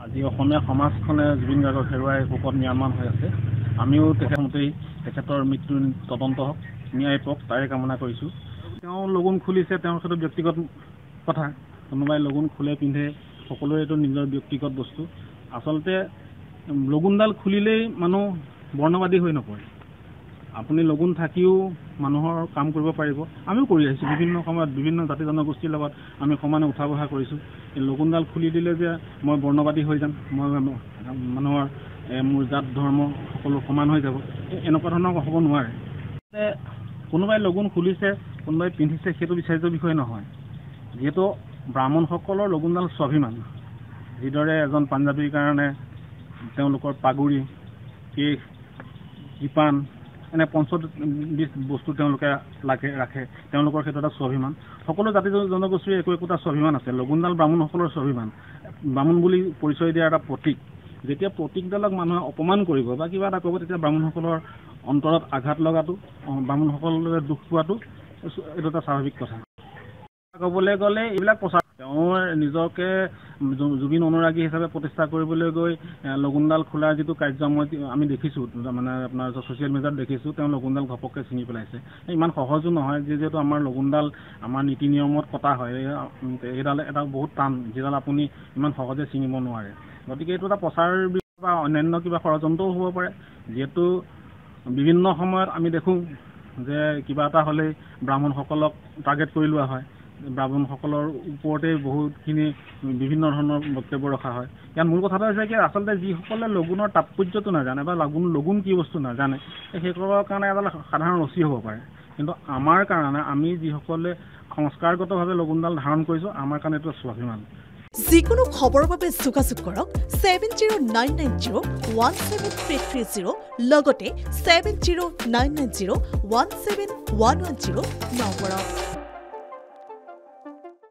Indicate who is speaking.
Speaker 1: আজি অসমীয়া সমাজখনে জুবিন গাৰ্গক হেৰুৱাই শোকত নিৰ্মাণ হৈ আছে। আমিও তেখেতৰ মৃত্যু তদন্ত হওক, ন্যায় পাওক তাৰে কামনা কৰিছোঁ। তেওঁ লগুণ খুলিছে, তেওঁৰ সেইটো ব্যক্তিগত কথা। কোনোবাই লগুণ খোলে পিন্ধে, সকলোৰে এইটো নিজৰ ব্যক্তিগত বস্তু। আচলতে লগুণডাল খুলিলেই মানুহ বৰ্ণবাদী হৈ নপৰে। আপুনি লগুণ থাকিও মানুহৰ কাম কৰিব পাৰিব। আমিও কৰি আহিছোঁ বিভিন্ন সময়ত বিভিন্ন জাতি জনগোষ্ঠীৰ লগত আমি সমানে উঠা বহা কৰিছোঁ। এই লগুণডাল খুলি দিলে যে মই বৰ্ণবাদী হৈ যাম, মই মানুহৰ মোৰ জাত ধৰ্ম সকলো সমান হৈ যাব, এনেকুৱা ধৰণৰ হ'ব নোৱাৰে। কোনোবাই লগুণ খুলিছে, কোনোবাই পিন্ধিছে, সেইটো বিচাৰ্য বিষয় নহয়। যিহেতু ব্ৰাহ্মণসকলৰ লগুণডাল স্বাভিমান। যিদৰে এজন পাঞ্জাৱীৰ কাৰণে তেওঁলোকৰ পাগুৰি, কেশ, কৃপান এনে পঞ্চবিধ বস্তু তেওঁলোকে ৰাখে, তেওঁলোকৰ সেইটো এটা স্বাভিমান। সকলো জাতি জনগোষ্ঠীৰ একোটা স্বাভিমান আছে। লগুণডাল ব্ৰাহ্মণসকলৰ স্বাভিমান। ব্ৰাহ্মণ বুলি পৰিচয় দিয়াৰ এটা প্ৰতীক। যেতিয়া প্ৰতীকডালক মানুহে অপমান কৰিব বা কিবা এটা কৰিব, তেতিয়া ব্ৰাহ্মণসকলৰ অন্তৰত আঘাত লগাটো, ব্ৰাহ্মণসকলে দুখ পোৱাটো এইটো এটা স্বাভাৱিক কথা। ক'বলৈ গ'লে এইবিলাক প্ৰচাৰ, তেওঁ নিজকে জুবিন অনুৰাগী হিচাপে প্ৰতিষ্ঠা কৰিবলৈ গৈ লগুণডাল খোলাৰ যিটো কাৰ্য আমি দেখিছোঁ, মানে আপোনাৰ ছ'চিয়েল মিডিয়াত দেখিছোঁ, তেওঁ লগুণডাল ঘপককৈ ছিঙি পেলাইছে। ইমান সহজো নহয়, যিহেতু আমাৰ লগুণডাল আমাৰ নীতি নিয়মত কটা হয়। এইডাল এটা বহুত টান, যিডাল আপুনি ইমান সহজে ছিঙিব নোৱাৰে। গতিকে এইটো এটা প্ৰচাৰ বা অন্যান্য কিবা ষড়যন্ত্ৰও হ'ব পাৰে। যিহেতু বিভিন্ন সময়ত আমি দেখোঁ যে কিবা এটা হ'লেই ব্ৰাহ্মণসকলক টাৰ্গেট কৰি লোৱা হয়। ব্ৰাহ্মণসকলৰ ওপৰতে বহুতখিনি বিভিন্ন ধৰণৰ বক্তব্য ৰখা হয়। ইয়াত মূল কথাটো হৈছে কি, আচলতে যিসকলে লগুণৰ তাৎপৰ্যটো নাজানে বা লগুণ কি বস্তু নাজানে, সেইসকলৰ কাৰণে এডাল সাধাৰণ ৰছী হ'ব পাৰে। কিন্তু আমাৰ কাৰণে, আমি যিসকলে সংস্কাৰগতভাৱে লগুণডাল ধাৰণ কৰিছোঁ, আমাৰ কাৰণে এইটো স্বাভিমান।
Speaker 2: যিকোনো খবৰৰ বাবে যোগাযোগ কৰক 7099017330 লগতে 7099017110 নম্বৰত।